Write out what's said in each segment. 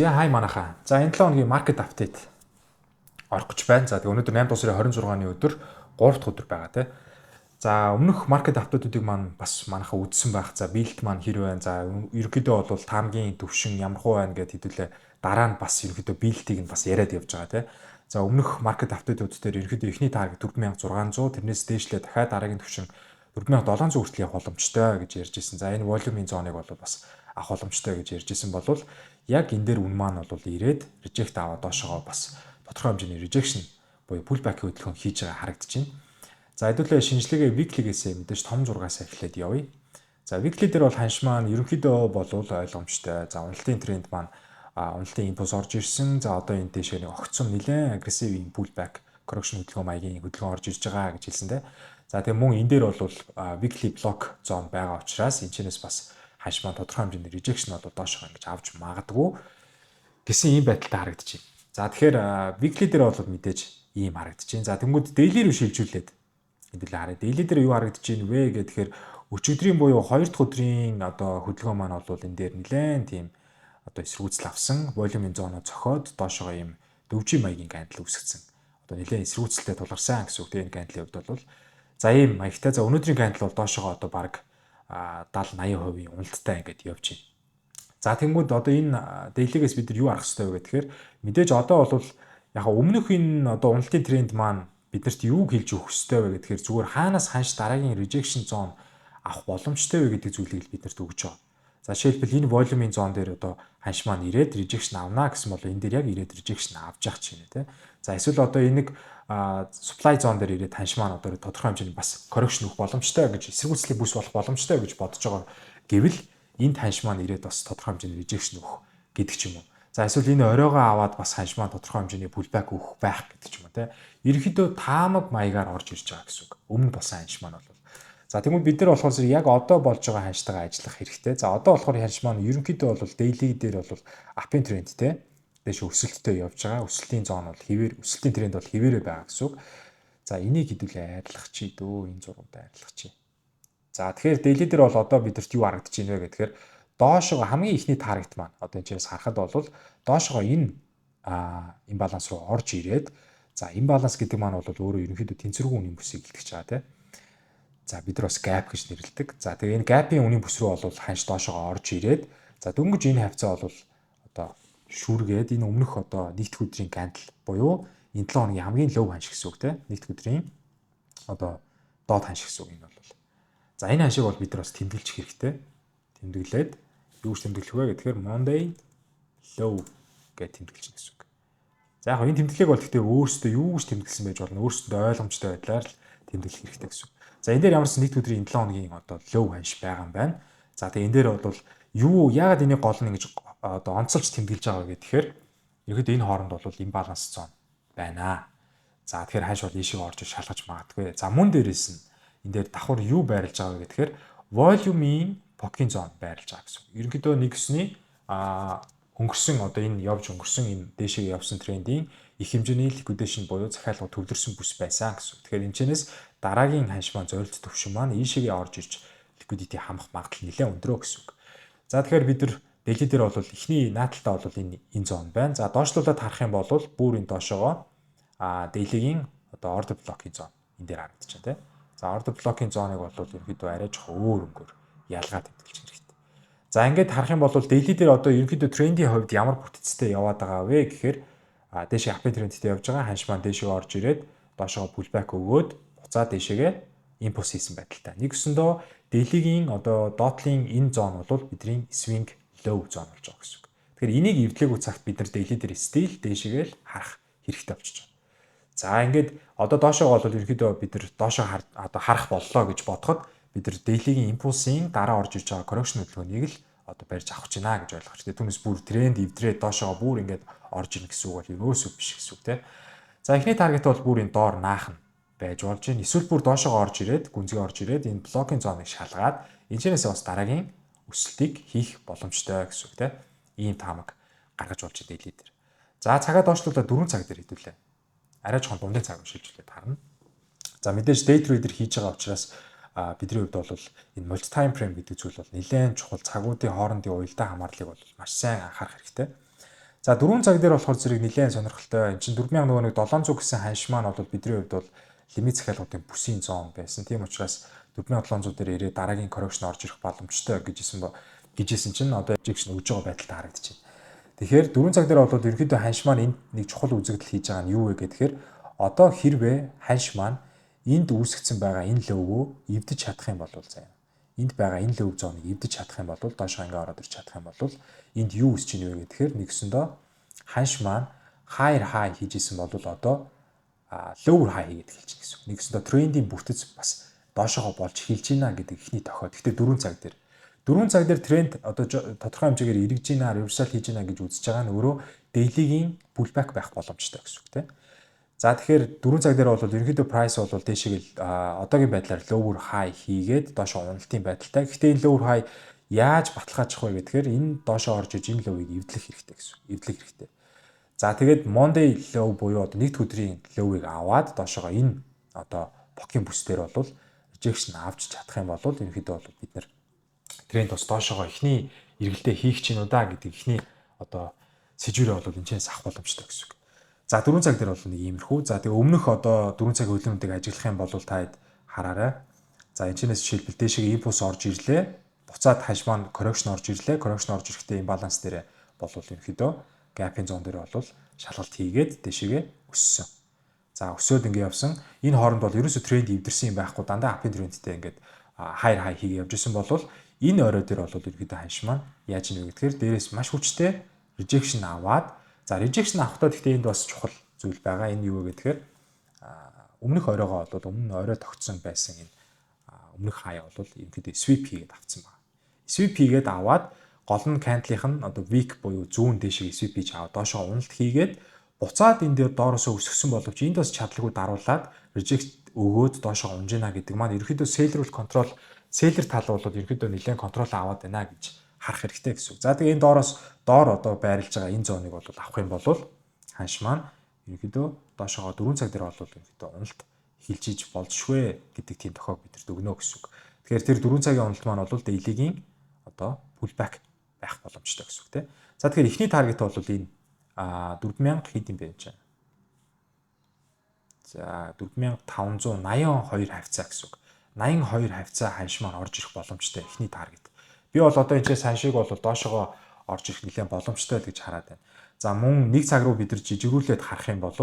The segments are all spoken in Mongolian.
Яа хай манайхаа. За энэ 7 хоногийн market update орох гэж байна. За тэгээ өнөөдөр 8 дуусарын 26-ны өдөр 3 дахь өдөр байгаа тий. За өмнөх market update-уудыг маань бас манайхаа үзсэн байх. За биэлт маань хэр байна. За ерөнхийдөө бол таамгийн төвшин ямар хуу байна гэд хэдүүлээ дараа нь бас ерөнхийдөө биэлтийг нь бас яриад явж байгаа тий. За өмнөх market update-ууд дээр ерөнхийдөө эхний таргет 4600, тэрнээс дээшлээ дахиад дараагийн төвшин 4700 хүртэл явах боломжтой гэж ярьж ирсэн. За энэ volume-ийн зоныг бол бас авах боломжтой гэж ярьж ирсэн болвол яг энэ дээр үн маань бол ирээд reject аваад доошогоо бас тодорхой хэмжээний rejection буюу pullback-ийн хөдөлгөөн хийж байгаа харагдаж байна. За хэдүүлээ шинжилгээгээ weekly-гээс мэдээж том зургаас эхлээд явъя. За weekly дээр бол ханш маань ерөнхийдөө бол ойлгомжтой. За уналтын тренд маань уналтын импульс орж ирсэн. За одоо энэ дэшээ нэг огцом нэлээд aggressive pullback correction хөдөлгөөн орж ирж байгаа гэж хэлсэндээ. За тэгээ мөн энэ дээр бол weekly block zone байгаа учраас энэчнээс бас ханш маань тодорхой хэмжээний rejection одоо доошоо ингэж авч магадгүй гэсэн ийм байдалтай харагдаж байна. За тэгэхээр weekly дээр бол мэдээж ийм харагдаж байна. За тэнгууд daily руу шилжүүлээд хэдүүлээ харъя. Daily дээр юу харагдаж байна вэ гэхээр өчигдрийн буюу 2 дахь өдрийн одоо хөдөлгөөн маань бол энэ дээр нэлээд тийм одоо эсрүүцэл авсан, volume-ийн зооноо цохоод доошоо ийм дөвжин маягийн гандал үүсгэсэн. Одоо нэлээд эсрүүцэлтэй тулгарсан гэсэн үг. Энэ гандлын хувьд бол за ийм маягтай. За өнөөдрийн гандал бол доошоо одоо баг 70-80% уналттай ингээд явж байна. За тэнгууд одоо энэ daily-гээс бид нар юу арах хэрэгтэй вэ гэхээр мэдээж одоо бол яг өмнөх энэ одоо уналтын тренд маань биднэрт юу хэлж өгөх хэрэгтэй вэ гэхээр зүгээр хаанаас ханш дараагийн rejection zone авах боломжтой вэ гэдэг зүйлийг л биднэрт өгч байгаа. За жишээлбэл энэ volume-ийн зон дээр одоо ханш маань ирээд rejection авнаа гэсэн бол энэ дээр яг ирээд rejection авч явах чинь тий. За эсвэл одоо энийг supply zone дээр ирээд ханш маань одоо тодорхой хэмжээний бас correction өгөх боломжтой гэж эсэргүүцлийн бүс болох боломжтой гэж бодож байгаа гэвэл энд ханш маань ирээд бас тодорхой хэмжээний rejection өгөх гэдэг ч юм уу. За эсвэл энэ оройгоо аваад бас ханш маань тодорхой хэмжээний pullback өгөх байх гэдэг ч юм уу тий. Ерөнхийдөө таамаг маягаар орж ирж байгаа гэсэн үг. Өмнө болсон ханш маань бол за тэгвэл бид нар болохоор яг одоо болж байгаа ханштайгаа ажиллах хэрэгтэй. За одоо болохоор ханш маань ерөнхийдөө бол daily дээр бол uptrend трендтэй дэш өсөлттэй явж байгаа. Өсөлтийн зон бол хэвээр, өсөлтийн тренд бол хэвээрээ байгаа гэсэн үг. За энийг хэдүүлээ арилгах чи дөө энэ зургуудаа арилгах чи. За тэгэхээр daily дээр бол одоо бидэрт юу харагдаж байна вэ гэхээр доошоо хамгийн ихний таргет маань одоо энэ чирээс харахад бол доошоо энэ имбаланс руу орж ирээд за имбаланс гэдэг маань бол өөрөө ерөнхийдөө тэнцвэргүй үнийн бүсийг илтгэж байгаа тийм. За бид нар бас gap гэж нэрлэдэг. За тэгээ энэ gap-ийн үнийн бүс рүү бол ханш доошоо орж ирээд за дөнгөж энэ хавцаа бол одоо шүргээд энэ өмнөх одоо нэгдэх өдрийн гандал буюу энэ 7 хоногийн хамгийн low ханш гэсэн үг тийм. Нэгдэх өдрийн одоо доод ханш гэсэн үг энэ бол. За энэ ханшийг бол бид нар бас тэмдэглэж хэрэгтэй. Тэмдэглээд юу гэж тэмдэглэх вэ гэхээр Monday low гэж тэмдэглэж байна гэсэн үг. За яг энэ тэмдэглэгийг бол гэхдээ өөрөөсөө юу гэж тэмдэглэсэн байж болно. Өөрөөсөө ойлгомжтой байдлаар л тэмдэглэх хэрэгтэй гэсэн үг. За энэ дээр ямар ч нэгд өдрийн 7 хоногийн одоо low ханш байгаа юм байна. За тэгээ энэ дээр бол юу яагаад энийг гол нь ингэж одоо онцолж тэмдэглэж байгаа вэ гэхээр ерөөд энэ хооронд бол имбаланс зон байна. За тэгэхээр ханш бол ийшээ орж шалгаж магадгүй. За мөн дээрээс нь энэ дээр давхар юу байрлаж байгаа вэ гэхээр volume-ийн pocket zone байрлаж байгаа гэсэн. Ерөнхийдөө нэгсний өнгөрсөн одоо энэ явж өнгөрсөн энэ дээшээ явсан трендийн их хэмжээний liquidation буюу захиалга төвлөрсөн бүс байсан гэсэн. Тэгэхээр энэ чэнэс дараагийн ханш маань зорилт төвшин маань ийшээгээ орж ирж liquidity хамах магадлал нэлээд өндрөө гэсэн үг. За тэгэхээр бид нар daily дээр бол эхний нааталтаа бол энэ зон байна. За доошлуулаад харах юм бол бүр энэ доошоогоо daily-гийн одоо order block-ийн зон энэ дээр харагдаж байна тийм. За order block-ийн зоныг бол ерөнхийдөө арай жоох өөр өнгөөр ялгаад тэмдэглэж хэрэгтэй. За ингээд харах юм бол daily дээр одоо ерөнхийдөө трендийн хувьд ямар бүтцтэй яваад байгаа вэ гэхээр дээшээ uptrend трендтэй явж байгаа ханш маань дээшээ орж ирээд доошоо pullback өгөөд буцаад дээшээгээ импульс хийсэн байдалтай. Нэгсэндөө daily-гийн одоо доотлын энэ зон бол бидний swing low зон болж байгаа гэсэн үг. Тэгэхээр энийг эвдлээгүй цагт бид нар daily дээр still дээшээгээ л харах хэрэгтэй болчихж байгаа. За ингээд одоо доошоо бол ерөнхийдөө бид нар доошоо одоо харах боллоо гэж бодоход бид нар daily-гийн импульсын дараа орж иж байгаа correction хөдөлгөөнийг л одоо барьж авах гэж байна гэж ойлгох хэрэгтэй. Түүнээс бүр тренд эвдрээд доошоо бүр ингээд орж ийн гэсэн үг бол ерөөсөө биш гэсэн үг тийм. За эхний таргет бол бүр энэ доор наах нь байж болж байна. Эсвэл бүр доошоо орж ирээд гүнзгий орж ирээд энэ блокийн зоныг шалгаад энэчнээс бас дараагийн өсөлтийг хийх боломжтой гэсэн үг тийм. Ийм таамаг гаргаж болж байгаа daily дээр. За цагаа доошлуулаад 4 цаг дээр хэдүүлээ. Арай жоохон дундын цаг шилжүүлээд харна. За мэдээж day trader хийж байгаа учраас бидний хувьд бол энэ multi time frame гэдэг зүйл бол нэлээд чухал цагуудын хоорондын уялдаа хамаарлыг бол маш сайн анхаарах хэрэгтэй. За 4 цаг дээр болохоор зэрэг нэлээд сонирхолтой. Энд чинь 4700 гэсэн ханш маань бол бидний хувьд бол лимит захиалгуудын бүсийн зон байсан. Тийм учраас 4700 дээр ирээд дараагийн correction орж ирэх боломжтой гэжсэн чинь одоо rejection өгж байгаа байдалтай харагдаж байна. Тэгэхээр 4 цаг дээр бол ерөнхийдөө ханш маань энд нэг чухал үзэгдэл хийж байгаа нь юу вэ гэхээр одоо хэрвээ ханш маань энд үүсгэсэн байгаа энэ лөвгөө эвдэж чадах юм бол заяа. Энд байгаа энэ лөв зоныг эвдэж чадах юм бол доошоо ингээ ороод ирч чадах юм бол энд юу үсэж ийн вэ гэхээр нэгсэндөө ханш маань higher high хийжсэн бол одоо lower high хийгээд эхэлж байна гэсэн. Нэгсэндөө трендийн бүтэц бас доошоо болж эхэлж байна гэдэг ихний тохиод. Гэхдээ 4 цаг дээр тренд одоо тодорхой хэмжээгээр эргэж байна, reversal хийж байна гэж үзэж байгаа нь өөрөө daily-гийн pullback байх боломжтой гэсэн үг тийм. За тэгэхээр 4 цаг дээр бол ерөнхийдөө price бол дээшээ одоогийн байдлаар lower high хийгээд доошоо уналтын байдалтай. Гэхдээ энэ lower high яаж баталгаачих вэ гэхээр энэ доошоо орж иж энэ low-ыг эвдлэх хэрэгтэй гэсэн. Эвдлэх хэрэгтэй. За тэгээд Monday low буюу одоо нэгд өдрийн low-ыг аваад доошоо энэ одоо покийн бүс дээр бол rejection авч чадах юм бол ерөнхийдөө бол бид нэр тренд бас доошоо ихний эргэлтээ хийх чинь удаа гэдэг ихний одоо сэжвэрээ бол энэчээс авах боломжтой гэсэн үг. За 4 цаг дээр бол нэг иймэрхүү. За тэгээ өмнөх одоо 4 цагийн хөлөмүүдийг ажиглах юм бол та хараарай. За энэчнээс жишээлбэл дээшээ импульс орж ирлээ. Буцаад ханш маань correction орж ирлээ. Correction орж ирэхдээ имбаланс дээр бол ерөнхийдөө gap-ын зон дээр бол шалгалт хийгээд дээшээгээ өссөн. За өсөөд ингэ явсан. Энэ хооронд бол ерөөсө тренд эвдэрсэн юм байхгүй. Дандаа uptrend трендтэй ингээд higher high хийгээ явж исэн бол энэ орой дээр бол ерөнхийдөө ханш маань яаж ийн вэ гэхээр дээрээс маш хүчтэй rejection аваад за rejection авахдаа гэхдээ энд бас чухал зүйл байгаа. Энэ юу вэ гэхээр өмнөх оройгоо бол өмнө орой тогтсон байсан энэ өмнөх хаяа бол ерөнхийдөө sweep хийгээд авцсан байна. Sweep хийгээд аваад гол нь candle-ийнх нь одоо week буюу зүүн дэшег sweep хийж аваад доошоо уналт хийгээд буцаад энэ дээр доороосоо өсгсөн боловч энд бас чадлагүй даруулаад reject өгөөд доошоо унж ийна гэдэг маань ерөнхийдөө seller control seller тал бол ерөнхийдөө нэлээд контрол аваад байна гэж харах хэрэгтэй гэсэн үг. За тэгээ энэ доор одоо байрлаж байгаа энэ зоныг бол авах юм бол ханш маань ерөнхийдөө доошоо 4 цаг дээр бол ерөнхийдөө уналт эхэлж болжшгүй гэдэг тийм тохиог бидэрт өгнө гэсэн үг. Тэгэхээр тэр 4 цагийн уналт маань бол daily-гийн одоо pullback байх боломжтой гэсэн үг тийм. За тэгэхээр эхний таргет бол энэ 4000 хэд юм бэ гэж байна. За 4582 хавцаа гэсэн үг. 82 хавцаа ханш маань орж ирэх боломжтой эхний таргет. Би бол одоо энэ ханшийг бол доошоо орж ирэх нэлээд боломжтой гэж хараад байна. За мөн нэг цаг руу бид нар жижигрүүлээд харах юм бол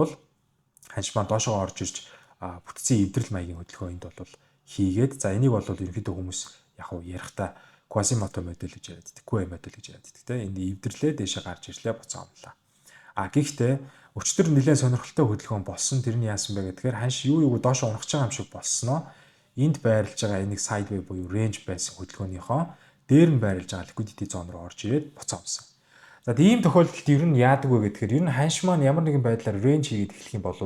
ханш маань доошоо орж ирж бүтцийн эвдрэл маягийн хөдөлгөөнд бол хийгээд за энийг бол ерөнхийдөө хүмүүс яг уу ярихдаа Quasimodo модель гэж яриад байдаг, QA модель гэж яриад байдаг тийм. Энд эвдэрлээ дээшээ гарч ирлээ буцаамлаа. Гэхдээ өчтөр нэлээд сонирхолтой хөдөлгөөн болсон. Тэрний яасан бэ гэхээр ханш юу доошоо унах байгаа юм шиг болсноо. Энд байрлаж байгаа энийг sideway буюу range байсан хөдөлгөөнийхөө дээр нь байрлаж байгаа liquidity zone руу орж ирээд буцаамсан. За тийм тохиолдолд ер нь яадаг вэ гэхээр ер нь ханш маань ямар нэгэн байдлаар range хийгээд эхлэх юм бол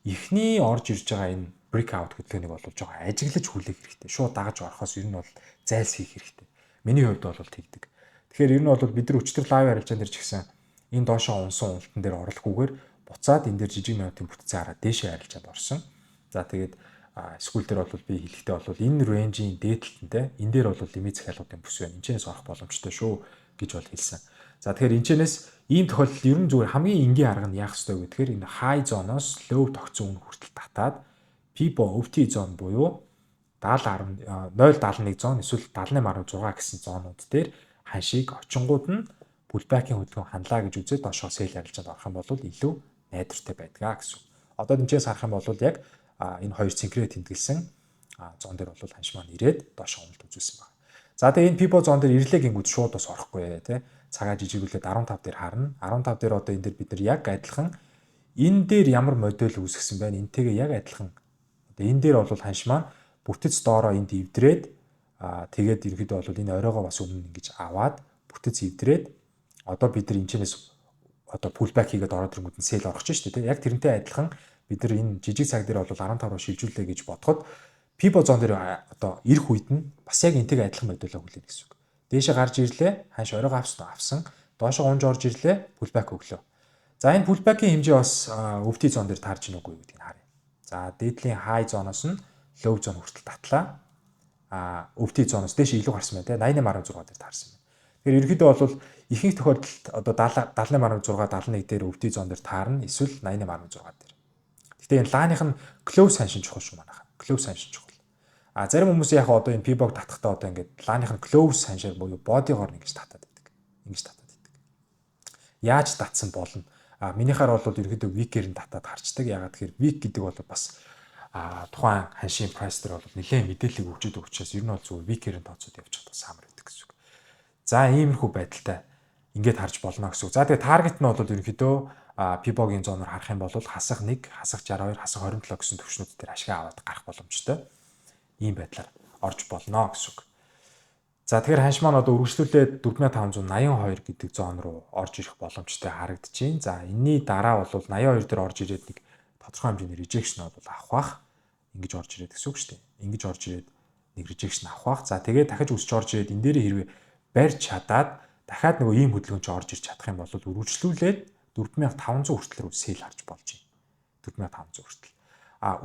эхний орж ирж байгаа энэ breakout хөдөлгөөнийг бол жоо ажиглаж хүлээх хэрэгтэй. Шууд дагаж орохоос ер нь бол зайлсхийх хэрэгтэй. Миний хувьд бол тэгдэг. Тэгэхээр ер нь бол бид нар өчтөр лайв харилцаан дээр ч гэсэн энэ доошоо унсан уналтан дээр орлохгүйгээр буцаад энэ дээр жижиг минутын бүтцээ хараад дээшээ харилцаанд орсон. За тэгээд скул дээр бол би хэлэхдээ бол энэ range-ийн дээдлэлтэнтэй энэ дээр бол лимит захиалгуудын бүс байна. Энэчнээс орох боломжтой шүү гэж бол хэлсэн. За тэгэхээр энэчнээс ийм тохиолдолд ер нь зүгээр хамгийн энгийн арга нь яах ёстой вэ гэхээр энэ high zone-оос low тогтсон үн хүртэл татаад PIBO OT zone буюу 0.71 зон эсвэл 78.6 гэсэн зоонууд дээр ханшийг очингууд нь pullback-ийн хөдөлгөөн хандлаа гэж үзээд доошоо sell арилжаанд орох юм бол илүү найдвартай байдгаа гэсэн. Одоо тэнцээс харах юм бол яг энэ хоёр синхрон тэмдэглэсэн зон дээр бол ханш маань ирээд доошоо уналт үзүүлсэн байна. За тэгээ энэ PIBO зон дээр ирлээ гингүүд шууд бас орохгүй тий. Цагаа жижигүүлээд 15 дээр харна. 15 дээр одоо энэ дээр бид нар яг адилхан энэ дээр ямар модель үүсгэсэн байна. Энтэйгээ яг адилхан. Одоо энэ дээр бол ханш маань бүтэц доороо энд эвдрээд тэгээд ерөнхийдөө бол энэ оройгоо бас өмнө ингэж аваад бүтэц эвдрээд одоо бид нар энэчнээс одоо pullback хийгээд ороод ирэнгүүт нь sell орох ч шүү дээ. Яг тэрнтэй адилхан бид нар энэ жижиг цаг дээр бол 15 руу шилжүүлээ гэж бодоход PIBO зон дээр одоо ирэх үед нь бас яг энтэйгээ адилхан модулаа хүлээнэ гэсэн үг. Дээшээ гарч ирлээ, ханш оройгоо авсан, доошоо унж орж ирлээ, pullback өглөө. За энэ pullback-ийн хэмжээ бас өвти зон дээр таарч ийн үгүй гэдгийг харъя. За дээдлийн high зоноос нь low зон хүртэл татлаа. Өвти зоноос дээш илүү гарсан байна те 88.6 дээр таарсан байна. Тэгэхээр ерөнхийдөө бол ихэнх тохиолдолд одоо 78.6 71 дээр өвдий зон дээр таарна, эсвэл 88.6 дээр. Гэхдээ энэ лааных нь close ханшин чухал шүү манайха. Close ханшин чухал. Зарим хүмүүс яг одоо энэ P-bog татахдаа одоо ингээд лааных нь close ханшаар буюу бодигоор ингэж татаад байдаг. Ингэж татаад байдаг. Яаж татсан болно? Минийхаар бол ерөнхийдөө week-ээр нь татаад харцдаг. Ягаад гэхээр week гэдэг бол бас тухайн ханшийн price дээр бол нэлээд мэдээлэл өгч өгч учраас ер нь бол зөв week-ээр нь тооцоод явж чадах самар байдаг гэсэн үг. За иймэрхүү байдалтай ингээд харж болно гэсэн үг. За тэгээ таргет нь бол ерөнхийдөө P-bog-ийн зооноор харах юм бол хасах 1, хасах 62, хасах 27 гэсэн төвшнүүд дээр ашиг аваад гарах боломжтой. Ийм байдлаар орж болно гэсэн үг. За тэгэхээр ханш маань одоо үргэлжлүүлээд 4582 гэдэг зоон руу орж ирэх боломжтой харагдчихээн. За энэний дараа бол 82 дээр орж ирээд нэг тодорхой хэмжээний rejection бол авах бах. Ингэж орж ирээд гэсэн үг шүү дээ. Ингэж орж ирээд нэг rejection авах бах. За тэгээд дахиж өсч орж ирээд энэ дээр хэрвээ барьж чадаад дахиад нөгөө ийм хөдөлгөөнч орж ирж чадах юм бол үргэлжлүүлээд 4500 хүртэл рүү sell харж болж байна. 4500 хүртэл.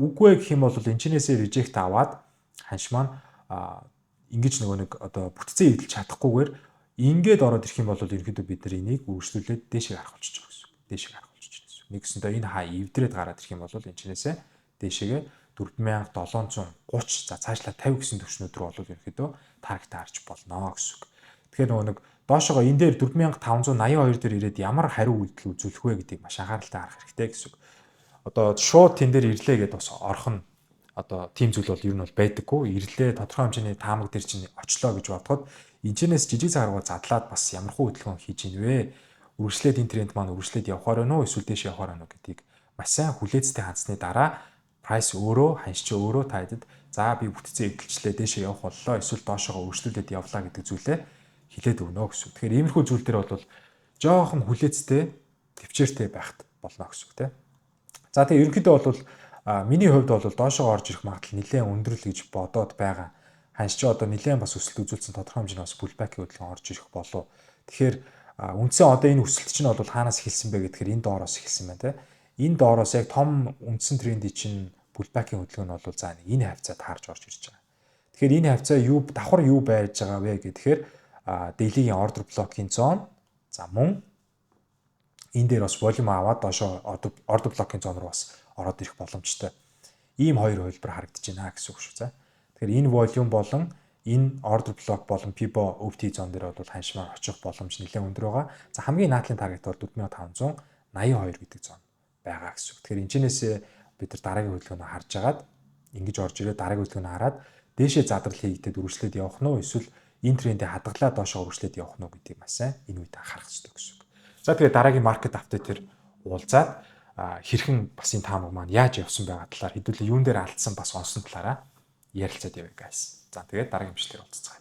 Үгүй гэх юм бол энэчнээсээ reject аваад ханш маань ингэж нөгөө нэг одоо бүтцээ эвдэлж чадахгүйгээр ингээд ороод ирэх юм бол ерөнхийдөө бид нар энийг үргэлжлүүлээд дээшээ гарах болчих жоох гэсэн. Дээшээ гарах болчих жоох гэсэн. Нэгсэндээ энэ хаа эвдрээд гараад ирэх юм бол энэчнээсээ дээшээгээ 4730 за цаашлаа 50 гэсэн төвшнүүд рүү бол ерөнхийдөө таргет харж болно гэсэн үг. Тэгэхээр нөгөө нэг доошогоо энэ дээр 4582 дээр ирээд ямар хариу үйлдэл үзүүлэх вэ гэдгийг маш анхааралтай харах хэрэгтэй гэсэн үг. Одоо шууд тэн дээр ирлээ гэдээ бас орох нь одоо тийм зүйл бол ер нь бол байдаггүй. Ирлээ тодорхой хэмжээний таамаг дээр чинь очлоо гэж бодоход энэчнээс жижиг заргуу задлаад бас ямархуу хөдөлгөөн хийж ийн вэ? Үргэлжлээд энэ тренд маань үргэлжлээд явахаар байна уу? Эсвэл дээш явахаар байна уу гэдгийг маш сайн хүлээцтэй хандсны дараа прайс өөрөө ханшч өөрөө таадаг. За би бүтцээ эвдэлчлээ дээшээ явах боллоо. Эсвэл доошоогоо үргэлжлүүлээд явлаа гэдэг зүйлээ хилээд өгнө гэсэн. Тэгэхээр иймэрхүү зүйл дээр бол жоохон хүлээцтэй төвчээртэй байхад болно гэсэн үг тийм. За тэгээ ерөнхийдөө бол миний хувьд бол доошоо орж ирэх магадлал нэлээд өндөр л гэж бодоод байгаа. Ханш ч одоо нэлээд бас өсөлт үзүүлсэн тодорхой хэмжээний бас pullback-ийн хөдөлгөөн орж ирэх болов. Тэгэхээр үндсэн одоо энэ өсөлт чинь бол хаанаас эхэлсэн бэ гэхээр энэ доороос эхэлсэн байна те. Энэ доороос яг том үндсэн трендийн чинь pullback-ийн хөдөлгөөн нь бол за энэ хавцаа таарж орж ирж байгаа. Тэгэхээр энэ хавцаа юу давхар юу байж байгаа вэ гэхээр daily-ийн order block-ийн зон за мөн энэ дээр бас volume аваад доошоо order block-ийн зон руу бас ороод ирэх боломжтой. Ийм хоёр хувилбар харагдаж байна гэсэн үг шүү. За. Тэгэхээр энэ volume болон энэ order block болон P-bog OT зон дээр бол ханшмаар очих боломж нэлээд өндөр байгаа. За хамгийн наадлын таргет бол 4582 гэдэг зон байгаа гэсэн үг. Тэгэхээр энэчнээсээ бид нар дараагийн хөдөлгөөнөө харж агаад ингэж орж ирээд дараагийн хөдөлгөөнөө хараад дээшээ задрал хийгдээд үргэлжлээд явах нь уу эсвэл энэ трендээ хадгалаад доошоо үргэлжлээд явах нь уу гэдгийг маш сайн энэ үед анхаарах хэрэгтэй гэсэн үг. За тэгээд дараагийн market update-ээр уулзаад хэрхэн бас энэ таамаг маань яаж явсан байгаа талаар хэдүүлээ юун дээр алдсан бас онсон талаараа ярилцаад явъя guys. За тэгээд дараагийн бичлэгээр уулзцгаая.